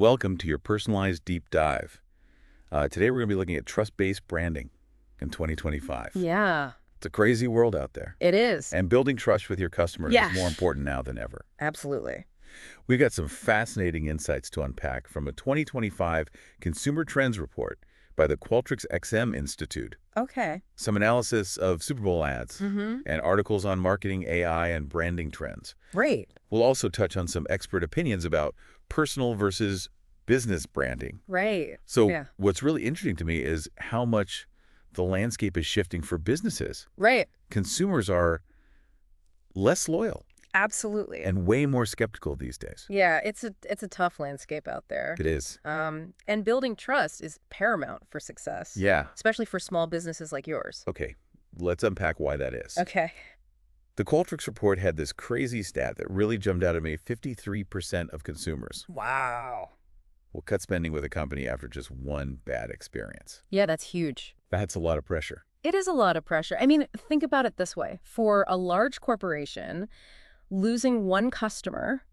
Welcome to your personalized deep dive. Today we're going to be looking at trust-based branding in 2025. Yeah, It's a crazy world out there. it is. And building trust with your customers Yeah. is more important now than ever. Absolutely. We've got some fascinating insights to unpack from a 2025 Consumer Trends Report by the Qualtrics XM Institute, Okay. some analysis of Super Bowl ads, Mm-hmm. and articles on marketing, AI, and branding trends. Great. We'll also touch on some expert opinions about personal versus business branding. Right. So Yeah. what's really interesting to me is how much the landscape is shifting for businesses. Right. Consumers are less loyal Absolutely. and way more skeptical these days. Yeah, it's a tough landscape out there. It is. And building trust is paramount for success. Yeah. Especially for small businesses like yours. Okay, let's unpack why that is. Okay. The Qualtrics report had this crazy stat that really jumped out at me. 53% of consumers Wow. will cut spending with a company after just one bad experience. Yeah, that's huge. That's a lot of pressure. It is a lot of pressure. I mean, think about it this way. For a large corporation, losing one customer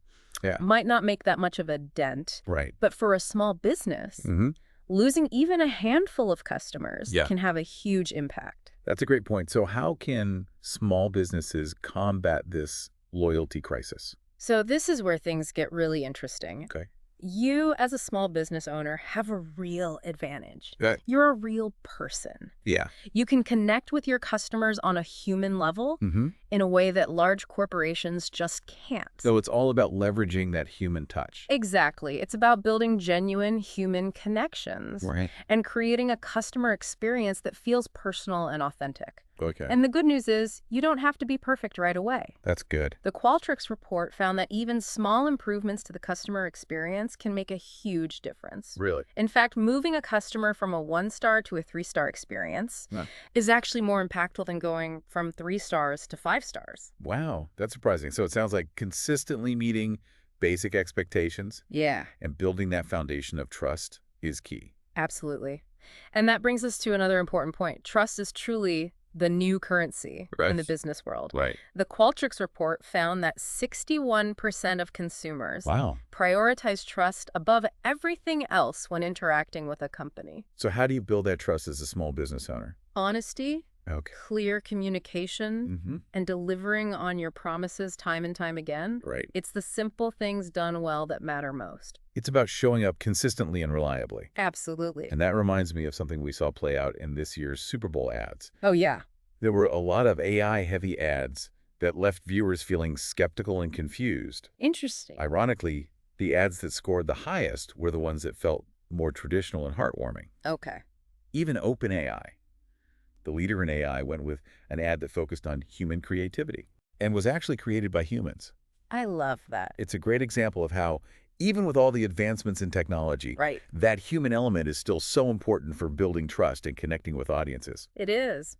Yeah. might not make that much of a dent. Right. But for a small business, Mm-hmm. losing even a handful of customers Yeah. can have a huge impact. That's a great point. So how can small businesses combat this loyalty crisis? So this is where things get really interesting. Okay. You, as a small business owner, have a real advantage. That- You're a real person. Yeah. You can connect with your customers on a human level Mm-hmm. in a way that large corporations just can't. So it's all about leveraging that human touch. Exactly. It's about building genuine human connections Right. and creating a customer experience that feels personal and authentic. Okay. And the good news is, you don't have to be perfect right away. That's good. The Qualtrics report found that even small improvements to the customer experience can make a huge difference. Really? In fact, moving a customer from a 1-star to a 3-star experience Huh. is actually more impactful than going from 3 stars to 5 stars. Wow. That's surprising. So it sounds like consistently meeting basic expectations Yeah, and building that foundation of trust is key. absolutely. And that brings us to another important point. Trust is truly the new currency in the Right. business world. Right. The Qualtrics report found that 61% of consumers Wow. prioritize trust above everything else when interacting with a company. So how do you build that trust as a small business owner? Honesty, Okay. clear communication, Mm-hmm. and delivering on your promises time and time again. Right. It's the simple things done well that matter most. It's about showing up consistently and reliably. Absolutely. And that reminds me of something we saw play out in this year's Super Bowl ads. Oh, yeah. There were a lot of AI-heavy ads that left viewers feeling skeptical and confused. Interesting. Ironically, the ads that scored the highest were the ones that felt more traditional and heartwarming. Okay. Even OpenAI, the leader in AI, went with an ad that focused on human creativity and was actually created by humans. I love that. It's a great example of how, even with all the advancements in technology, Right. that human element is still so important for building trust and connecting with audiences. It is.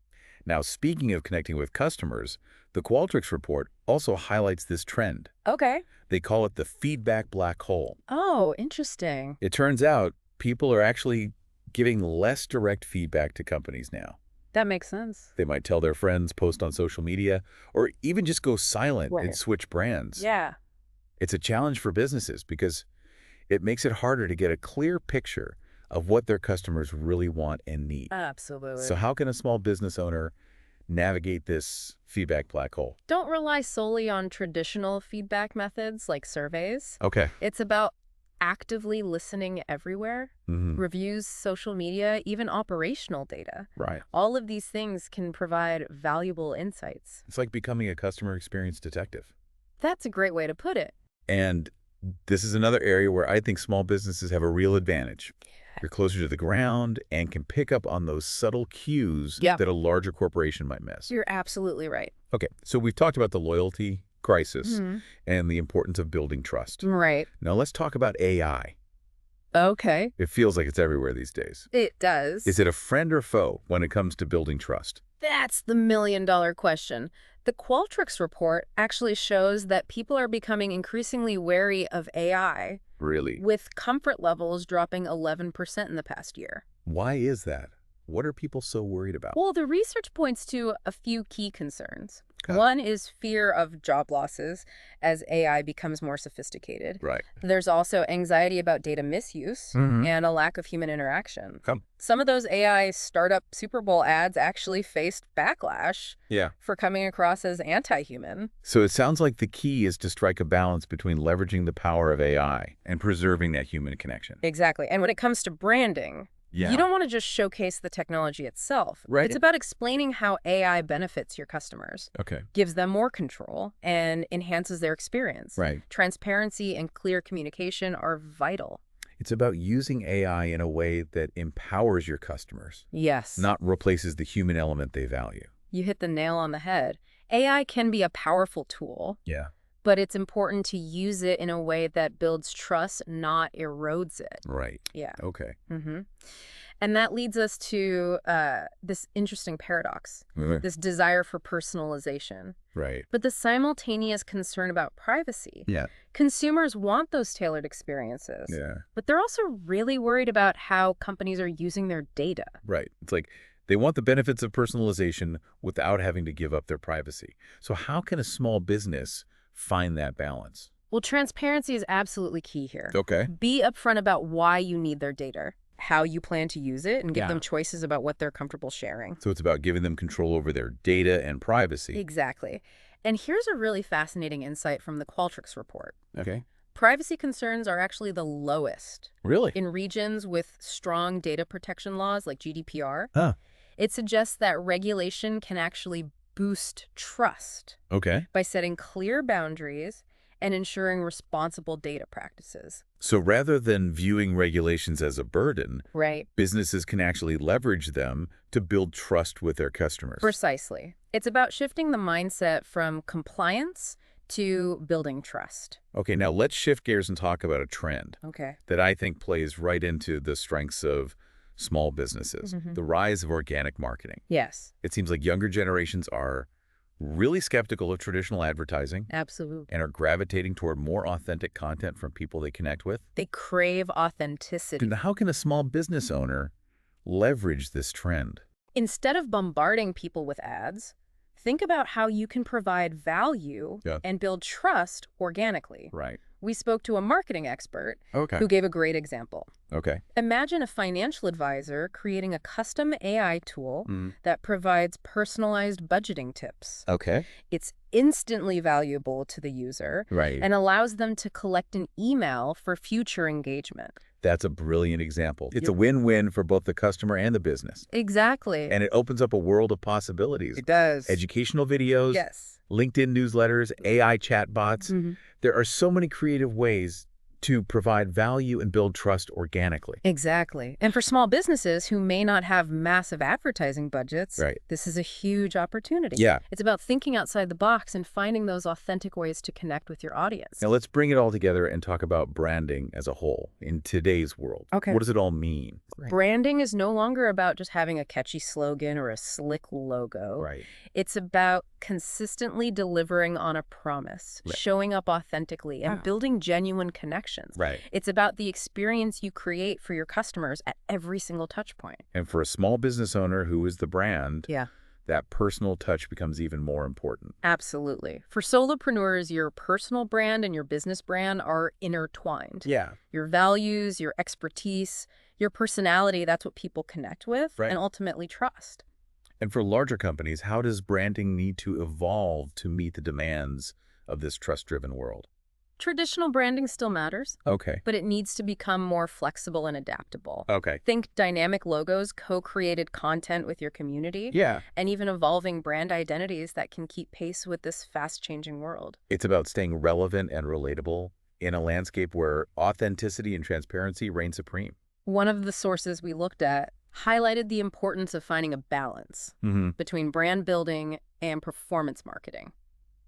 Now, speaking of connecting with customers, the Qualtrics report also highlights this trend. Okay. They call it the feedback black hole. Oh, interesting. It turns out people are actually giving less direct feedback to companies now. That makes sense. They might tell their friends, post on social media, or even just go silent and Right. switch brands. Yeah. It's a challenge for businesses because it makes it harder to get a clear picture of what their customers really want and need. Absolutely. So how can a small business owner navigate this feedback black hole? Don't rely solely on traditional feedback methods like surveys. Okay. It's about actively listening everywhere, Mm-hmm. reviews, social media, even operational data. Right. All of these things can provide valuable insights. It's like becoming a customer experience detective. That's a great way to put it. And this is another area where I think small businesses have a real advantage. You're closer to the ground and can pick up on those subtle cues Yep. that a larger corporation might miss. You're absolutely right. Okay, so we've talked about the loyalty crisis Mhm. and the importance of building trust. Right. Now let's talk about AI. Okay. It feels like it's everywhere these days. It does. Is it a friend or foe when it comes to building trust? That's the million-dollar question. The Qualtrics report actually shows that people are becoming increasingly wary of AI, Really? with comfort levels dropping 11% in the past year. Why is that? What are people so worried about? Well, the research points to a few key concerns. One is fear of job losses as AI becomes more sophisticated. Right. There's also anxiety about data misuse Mm-hmm. and a lack of human interaction. Come. Some of those AI startup Super Bowl ads actually faced backlash Yeah. for coming across as anti-human. So it sounds like the key is to strike a balance between leveraging the power of AI and preserving that human connection. Exactly. And when it comes to branding, you Yeah. don't want to just showcase the technology itself. Right. It's about explaining how AI benefits your customers, Okay. gives them more control, and enhances their experience. Right. Transparency and clear communication are vital. It's about using AI in a way that empowers your customers, Yes. not replaces the human element they value. You hit the nail on the head. AI can be a powerful tool, Yeah. but it's important to use it in a way that builds trust, not erodes it. Right. Yeah. Okay. Mm-hmm. And that leads us to this interesting paradox, this desire for personalization, Right. but the simultaneous concern about privacy. Yeah. Consumers want those tailored experiences, Yeah. but they're also really worried about how companies are using their data. Right. It's like they want the benefits of personalization without having to give up their privacy. So how can a small business find that balance? Well, transparency is absolutely key here. Okay. Be upfront about why you need their data, how you plan to use it, and give Yeah. them choices about what they're comfortable sharing. So it's about giving them control over their data and privacy. Exactly. And here's a really fascinating insight from the Qualtrics report. Okay. Privacy concerns are actually the lowest Really? in regions with strong data protection laws like GDPR. Huh. It suggests that regulation can actually boost trust Okay. by setting clear boundaries and ensuring responsible data practices. So rather than viewing regulations as a burden, Right. businesses can actually leverage them to build trust with their customers. Precisely. It's about shifting the mindset from compliance to building trust. Okay, now let's shift gears and talk about a trend Okay. that I think plays right into the strengths of small businesses, the rise of organic marketing. Yes, It seems like younger generations are really skeptical of traditional advertising absolutely. and are gravitating toward more authentic content from people they connect with. They crave authenticity. And how can a small business owner leverage this trend? Instead of bombarding people with ads, think about how you can provide value Yeah. and build trust organically. Right. We spoke to a marketing expert Okay. who gave a great example. Okay. Imagine a financial advisor creating a custom AI tool Mm. that provides personalized budgeting tips. Okay. It's instantly valuable to the user Right. and allows them to collect an email for future engagement. That's a brilliant example. It's a Yep. win-win for both the customer and the business. Exactly. And it opens up a world of possibilities. It does. Educational videos, Yes. LinkedIn newsletters, AI chatbots. Mhm. There are so many creative ways to provide value and build trust organically. Exactly. And for small businesses who may not have massive advertising budgets, Right. this is a huge opportunity. Yeah. It's about thinking outside the box and finding those authentic ways to connect with your audience. Now let's bring it all together and talk about branding as a whole in today's world. Okay. What does it all mean? Branding is no longer about just having a catchy slogan or a slick logo. Right. It's about consistently delivering on a promise, Right. showing up authentically, and Ah. building genuine connections. Right. It's about the experience you create for your customers at every single touch point. And for a small business owner who is the brand, Yeah. that personal touch becomes even more important. Absolutely. For solopreneurs, your personal brand and your business brand are intertwined. Yeah. Your values, your expertise, your personality, that's what people connect with Right. and ultimately trust. And for larger companies, how does branding need to evolve to meet the demands of this trust-driven world? Traditional branding still matters, Okay. but it needs to become more flexible and adaptable. Okay. Think dynamic logos, co-created content with your community, Yeah. and even evolving brand identities that can keep pace with this fast-changing world. It's about staying relevant and relatable in a landscape where authenticity and transparency reign supreme. One of the sources we looked at highlighted the importance of finding a balance between brand building and performance marketing.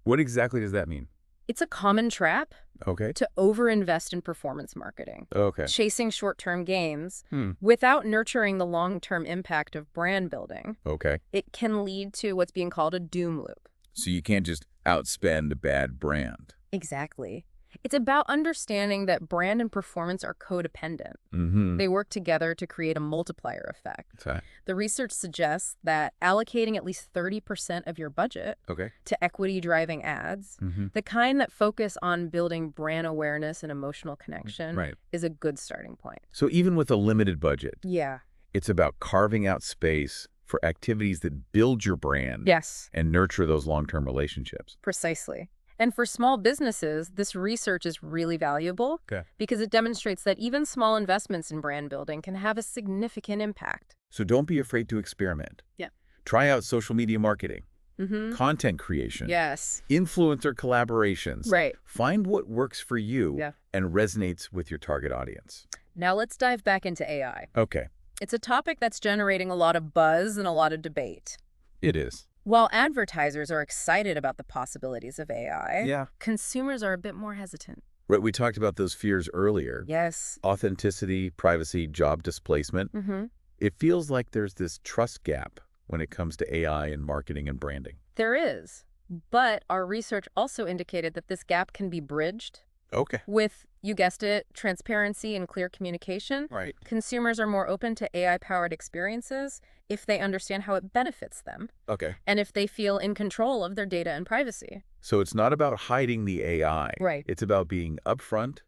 What exactly does that mean? It's a common trap Okay. to overinvest in performance marketing, Okay. chasing short-term gains Hmm. without nurturing the long-term impact of brand building. Okay. It can lead to what's being called a doom loop. So you can't just outspend a bad brand. Exactly. It's about understanding that brand and performance are codependent. Mm-hmm. They work together to create a multiplier effect. Okay. The research suggests that allocating at least 30% of your budget Okay. to equity-driving ads, Mm-hmm. the kind that focus on building brand awareness and emotional connection, Right. is a good starting point. So even with a limited budget, Yeah. it's about carving out space for activities that build your brand Yes, and nurture those long-term relationships. precisely. And for small businesses, this research is really valuable Okay. because it demonstrates that even small investments in brand building can have a significant impact. So don't be afraid to experiment. Yeah. Try out social media marketing, Mm-hmm. content creation, Yes. influencer collaborations. Right. Find what works for you Yeah. and resonates with your target audience. Now let's dive back into AI. Okay. It's a topic that's generating a lot of buzz and a lot of debate. It is. While advertisers are excited about the possibilities of AI, Yeah. consumers are a bit more hesitant. Right, we talked about those fears earlier. Yes. Authenticity, privacy, job displacement. Mm-hmm. It feels like there's this trust gap when it comes to AI and marketing and branding. There is. But our research also indicated that this gap can be bridged Okay. with, you guessed it, transparency and clear communication. Right. Consumers are more open to AI-powered experiences if they understand how it benefits them Okay. and if they feel in control of their data and privacy. So it's not about hiding the AI. Right. It's about being upfront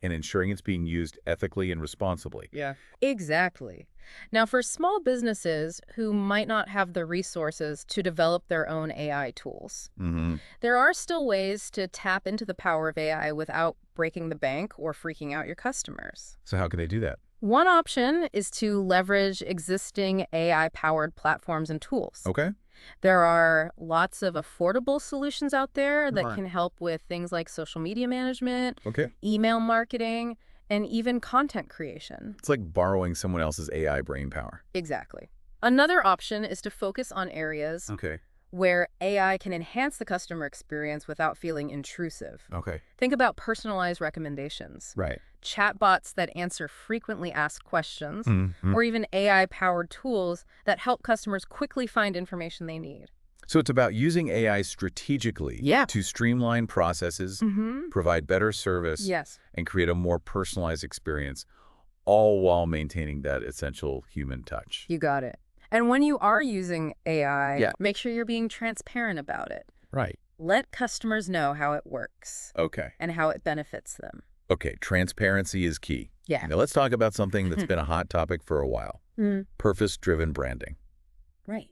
and ensuring it's being used ethically and responsibly. Yeah. Exactly. Now, for small businesses who might not have the resources to develop their own AI tools, Mm-hmm. there are still ways to tap into the power of AI without breaking the bank or freaking out your customers. So how can they do that? One option is to leverage existing AI-powered platforms and tools. Okay. There are lots of affordable solutions out there that Right. can help with things like social media management, Okay. email marketing, and even content creation. It's like borrowing someone else's AI brain power. Exactly. Another option is to focus on areas Okay. where AI can enhance the customer experience without feeling intrusive. Okay. Think about personalized recommendations, Right. chatbots that answer frequently asked questions, Mm-hmm. or even AI-powered tools that help customers quickly find information they need. So it's about using AI strategically Yeah. to streamline processes, Mm-hmm. provide better service, Yes. and create a more personalized experience, all while maintaining that essential human touch. You got it. And when you are using AI, Yeah. make sure you're being transparent about it. Right. Let customers know how it works Okay. and how it benefits them. Okay, transparency is key. Yeah. Now let's talk about something that's been a hot topic for a while. Mm. Purpose-driven branding. Right.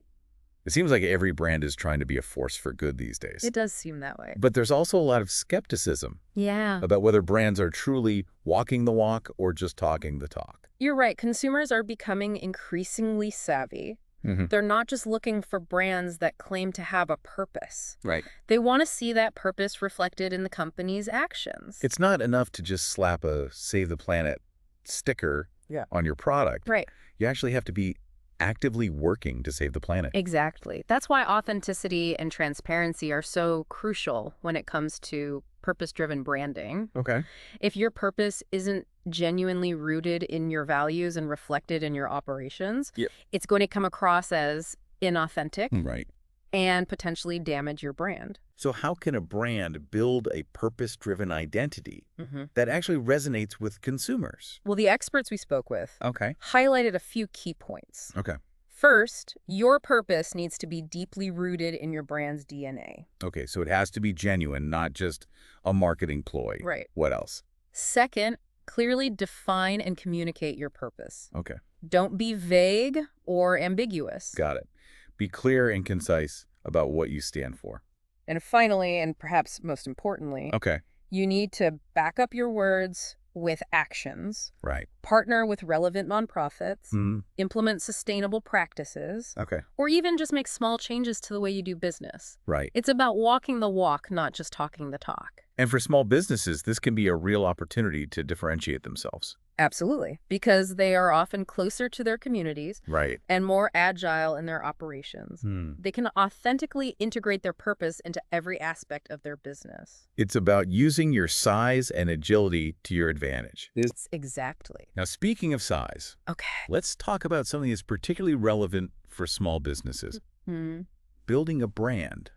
It seems like every brand is trying to be a force for good these days. It does seem that way. But there's also a lot of skepticism Yeah. about whether brands are truly walking the walk or just talking the talk. You're right. Consumers are becoming increasingly savvy. Mm-hmm. They're not just looking for brands that claim to have a purpose. Right. They want to see that purpose reflected in the company's actions. It's not enough to just slap a Save the Planet sticker Yeah. on your product. Right. You actually have to be actively working to save the planet. Exactly. That's why authenticity and transparency are so crucial when it comes to purpose-driven branding. Okay. If your purpose isn't genuinely rooted in your values and reflected in your operations, Yep. it's going to come across as inauthentic Right. and potentially damage your brand. So how can a brand build a purpose-driven identity Mm-hmm. that actually resonates with consumers? Well, the experts we spoke with Okay. highlighted a few key points. Okay. First, your purpose needs to be deeply rooted in your brand's DNA. Okay, so it has to be genuine, not just a marketing ploy. Right. What else? Second, clearly define and communicate your purpose. Okay. Don't be vague or ambiguous. Got it. Be clear and concise about what you stand for. And finally, and perhaps most importantly, Okay. you need to back up your words with actions, Right. partner with relevant nonprofits, Mm. implement sustainable practices, Okay. or even just make small changes to the way you do business. Right. It's about walking the walk, not just talking the talk. And for small businesses, this can be a real opportunity to differentiate themselves. Absolutely, because they are often closer to their communities Right. and more agile in their operations. They can authentically integrate their purpose into every aspect of their business. It's about using your size and agility to your advantage. Exactly. Now, speaking of size, Okay. let's talk about something that's particularly relevant for small businesses. Hmm. Building a brand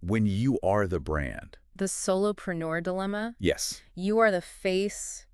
when you are the brand. The solopreneur dilemma. Yes. You are the face,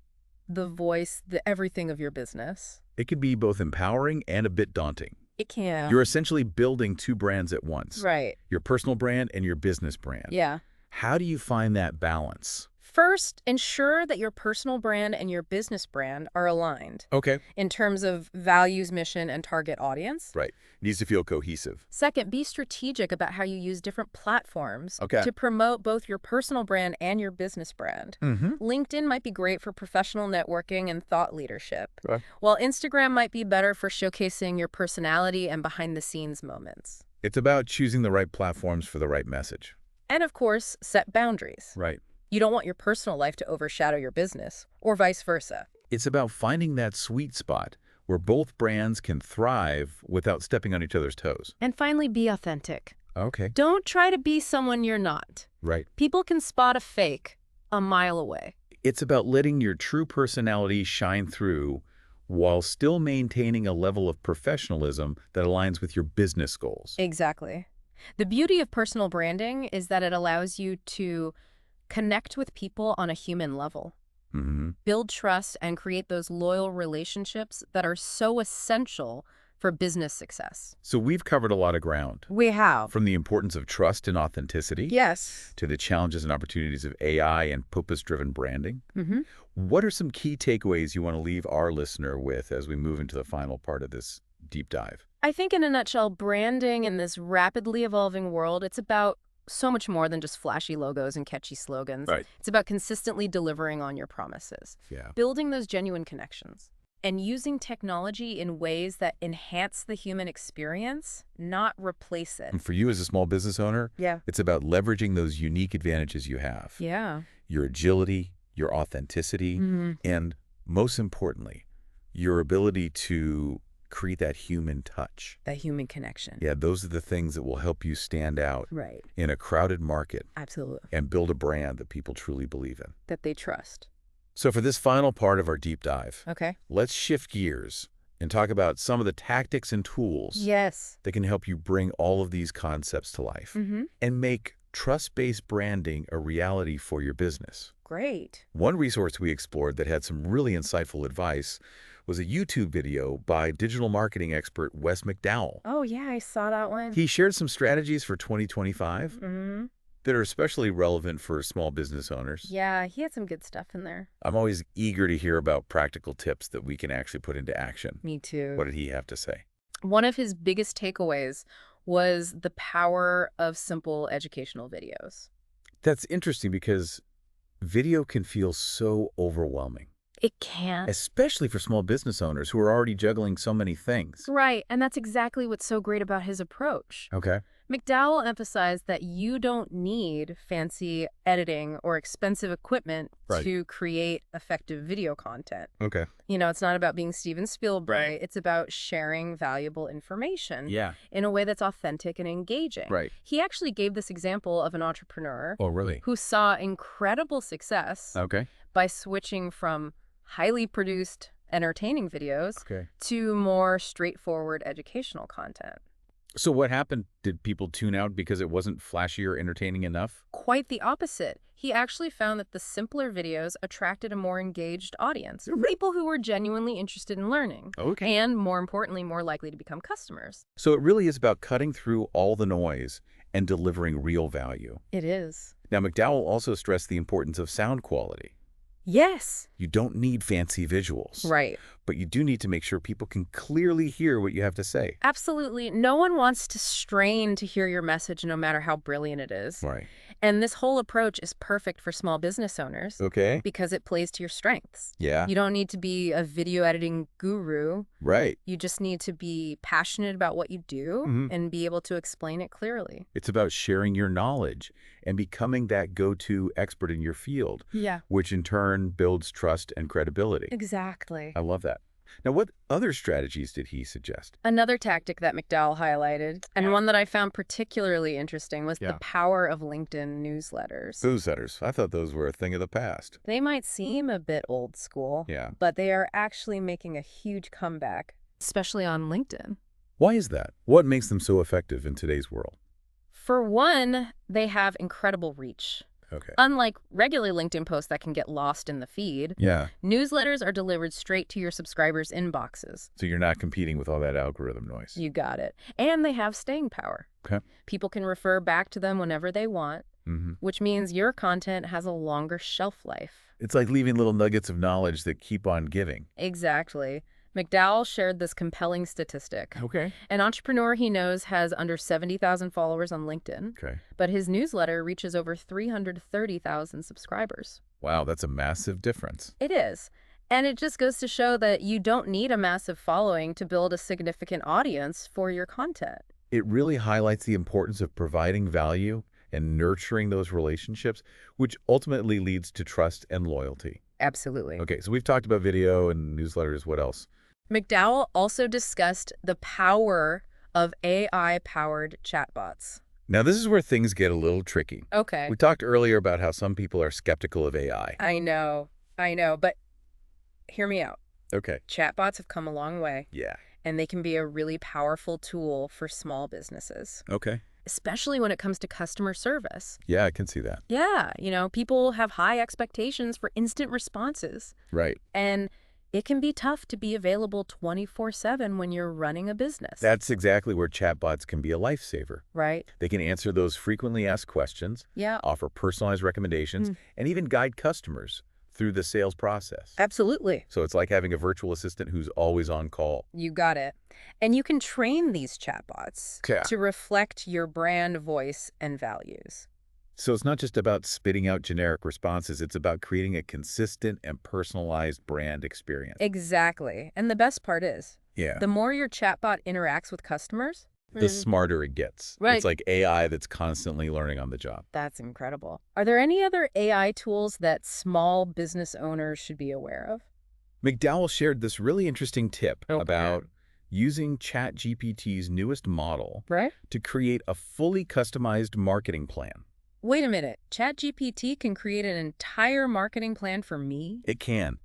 the voice, the everything of your business. It can be both empowering and a bit daunting. It can. You're essentially building two brands at once, Right. your personal brand and your business brand. Yeah. How do you find that balance? First, ensure that your personal brand and your business brand are aligned Okay. in terms of values, mission, and target audience. Right. Needs to feel cohesive. Second, be strategic about how you use different platforms Okay. to promote both your personal brand and your business brand. Mm-hmm. LinkedIn might be great for professional networking and thought leadership, Right. while Instagram might be better for showcasing your personality and behind-the-scenes moments. It's about choosing the right platforms for the right message. And of course, set boundaries. Right. You don't want your personal life to overshadow your business, or vice versa. It's about finding that sweet spot where both brands can thrive without stepping on each other's toes. And finally, be authentic. Okay. Don't try to be someone you're not. Right. People can spot a fake a mile away. It's about letting your true personality shine through while still maintaining a level of professionalism that aligns with your business goals. Exactly. The beauty of personal branding is that it allows you to connect with people on a human level, Mm-hmm. build trust, and create those loyal relationships that are so essential for business success. So we've covered a lot of ground, We have. from the importance of trust and authenticity Yes. to the challenges and opportunities of AI and purpose-driven branding. Mm-hmm. What are some key takeaways you want to leave our listener with as we move into the final part of this deep dive? I think in a nutshell, branding in this rapidly evolving world, it's about so much more than just flashy logos and catchy slogans. Right. It's about consistently delivering on your promises, Yeah. building those genuine connections, and using technology in ways that enhance the human experience, not replace it. And for you as a small business owner, Yeah. it's about leveraging those unique advantages you have. Yeah. Your agility, your authenticity, Mm-hmm. and most importantly, your ability to create that human touch. That human connection. Yeah, those are the things that will help you stand out Right. in a crowded market Absolutely. and build a brand that people truly believe in. That they trust. So for this final part of our deep dive, Okay. let's shift gears and talk about some of the tactics and tools Yes. that can help you bring all of these concepts to life Mm-hmm. and make trust-based branding a reality for your business. Great. One resource we explored that had some really insightful advice was a YouTube video by digital marketing expert Wes McDowell. Oh, yeah, I saw that one. He shared some strategies for 2025 Mm-hmm. that are especially relevant for small business owners. Yeah, he had some good stuff in there. I'm always eager to hear about practical tips that we can actually put into action. Me too. What did he have to say? One of his biggest takeaways was the power of simple educational videos. That's interesting because video can feel so overwhelming, It can. especially for small business owners who are already juggling so many things. Right, and that's exactly what's so great about his approach. Okay. McDowell emphasized that you don't need fancy editing or expensive equipment Right. to create effective video content. Okay. You know, it's not about being Steven Spielberg. Right. It's about sharing valuable information Yeah. in a way that's authentic and engaging. Right. He actually gave this example of an entrepreneur Oh, really? who saw incredible success Okay. by switching from highly produced, entertaining videos Okay. to more straightforward educational content. So what happened? Did people tune out because it wasn't flashy or entertaining enough? Quite the opposite. He actually found that the simpler videos attracted a more engaged audience, people who were genuinely interested in learning, Okay. and more importantly, more likely to become customers. So it really is about cutting through all the noise and delivering real value. It is. Now, McDowell also stressed the importance of sound quality. Yes. You don't need fancy visuals, Right. but you do need to make sure people can clearly hear what you have to say. Absolutely. No one wants to strain to hear your message, no matter how brilliant it is. Right. And this whole approach is perfect for small business owners Okay. because it plays to your strengths. Yeah. You don't need to be a video editing guru. Right. You just need to be passionate about what you do Mhm. and be able to explain it clearly. It's about sharing your knowledge and becoming that go-to expert in your field, Yeah. which in turn builds trust and credibility. Exactly. I love that. Now, what other strategies did he suggest? Another tactic that McDowell highlighted, and one that I found particularly interesting, was Yeah. the power of LinkedIn newsletters. Newsletters. I thought those were a thing of the past. They might seem a bit old school, Yeah. but they are actually making a huge comeback, especially on LinkedIn. Why is that? What makes them so effective in today's world? For one, they have incredible reach. Okay. Unlike regular LinkedIn posts that can get lost in the feed, Yeah. newsletters are delivered straight to your subscribers' inboxes. So you're not competing with all that algorithm noise. You got it. And they have staying power. Okay. People can refer back to them whenever they want, Mm-hmm. which means your content has a longer shelf life. It's like leaving little nuggets of knowledge that keep on giving. Exactly. McDowell shared this compelling statistic. Okay. An entrepreneur he knows has under 70,000 followers on LinkedIn, Okay. but his newsletter reaches over 330,000 subscribers. Wow, that's a massive difference. It is. And it just goes to show that you don't need a massive following to build a significant audience for your content. It really highlights the importance of providing value and nurturing those relationships, which ultimately leads to trust and loyalty. Absolutely. Okay, so we've talked about video and newsletters. What else? McDowell also discussed the power of AI-powered chatbots. Now, this is where things get a little tricky. Okay. We talked earlier about how some people are skeptical of AI. I know, but hear me out. Okay. Chatbots have come a long way, Yeah. and they can be a really powerful tool for small businesses, Okay. especially when it comes to customer service. Yeah, I can see that. Yeah, people have high expectations for instant responses, Right. and it can be tough to be available 24/7 when you're running a business. That's exactly where chatbots can be a lifesaver. Right? They can answer those frequently asked questions, Yeah, offer personalized recommendations, and even guide customers through the sales process. absolutely. So it's like having a virtual assistant who's always on call. You got it. And you can train these chatbots Yeah. to reflect your brand voice and values. So it's not just about spitting out generic responses, it's about creating a consistent and personalized brand experience. Exactly. And the best part is, Yeah. the more your chatbot interacts with customers, The smarter it gets. Right. It's like AI that's constantly learning on the job. that's incredible. Are there any other AI tools that small business owners should be aware of? McDowell shared this really interesting tip Okay. about using ChatGPT's newest model Right? to create a fully customized marketing plan. Wait a minute. ChatGPT can create an entire marketing plan for me? It can.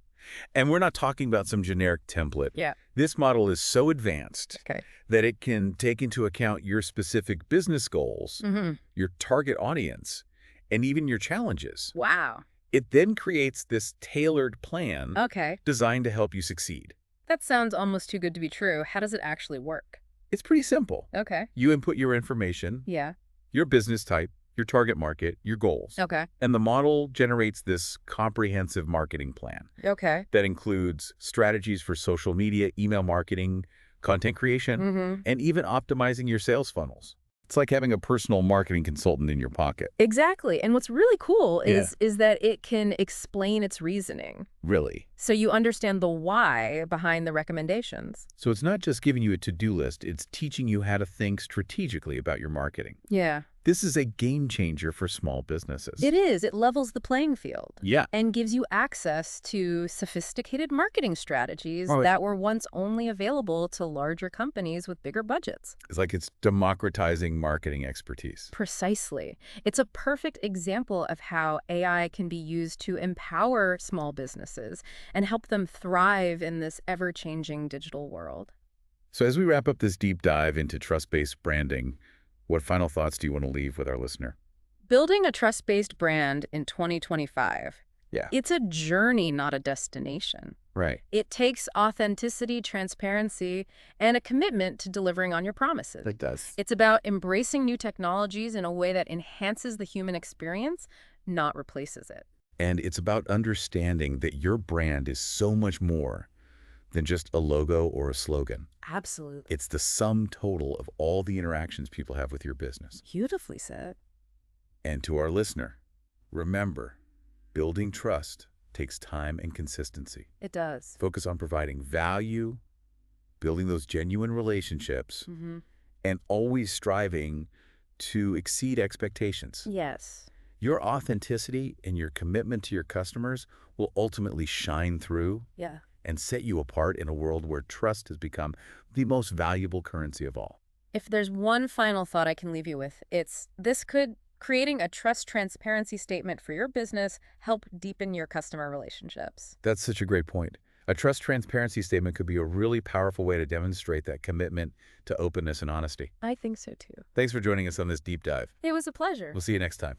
And we're not talking about some generic template. Yeah. This model is so advanced Okay. that it can take into account your specific business goals, Mm-hmm. your target audience, and even your challenges. Wow. It then creates this tailored plan Okay. designed to help you succeed. That sounds almost too good to be true. How does it actually work? It's pretty simple. Okay. You input your information, Yeah. your business type, your target market, your goals. Okay. And the model generates this comprehensive marketing plan Okay. that includes strategies for social media, email marketing, content creation, Mm-hmm. and even optimizing your sales funnels. It's like having a personal marketing consultant in your pocket. Exactly. And what's really cool Yeah. is that it can explain its reasoning. Really. So you understand the why behind the recommendations. So it's not just giving you a to-do list, it's teaching you how to think strategically about your marketing. Yeah. This is a game changer for small businesses. It is. It levels the playing field. Yeah. And gives you access to sophisticated marketing strategies Oh, that were once only available to larger companies with bigger budgets. It's like it's democratizing marketing expertise. Precisely. It's a perfect example of how AI can be used to empower small businesses and help them thrive in this ever-changing digital world. So as we wrap up this deep dive into trust-based branding, what final thoughts do you want to leave with our listener? Building a trust-based brand in 2025. Yeah. It's a journey, not a destination. Right. It takes authenticity, transparency, and a commitment to delivering on your promises. It does. It's about embracing new technologies in a way that enhances the human experience, not replaces it. And it's about understanding that your brand is so much more than just a logo or a slogan. Absolutely. It's the sum total of all the interactions people have with your business. Beautifully said. And to our listener, remember, building trust takes time and consistency. It does. Focus on providing value, building those genuine relationships, Mm-hmm. and always striving to exceed expectations. Yes. Your authenticity and your commitment to your customers will ultimately shine through Yeah. and set you apart in a world where trust has become the most valuable currency of all. If there's one final thought I can leave you with, it's this could creating a trust transparency statement for your business help deepen your customer relationships. That's such a great point. A trust transparency statement could be a really powerful way to demonstrate that commitment to openness and honesty. I think so too. Thanks for joining us on this deep dive. It was a pleasure. We'll see you next time.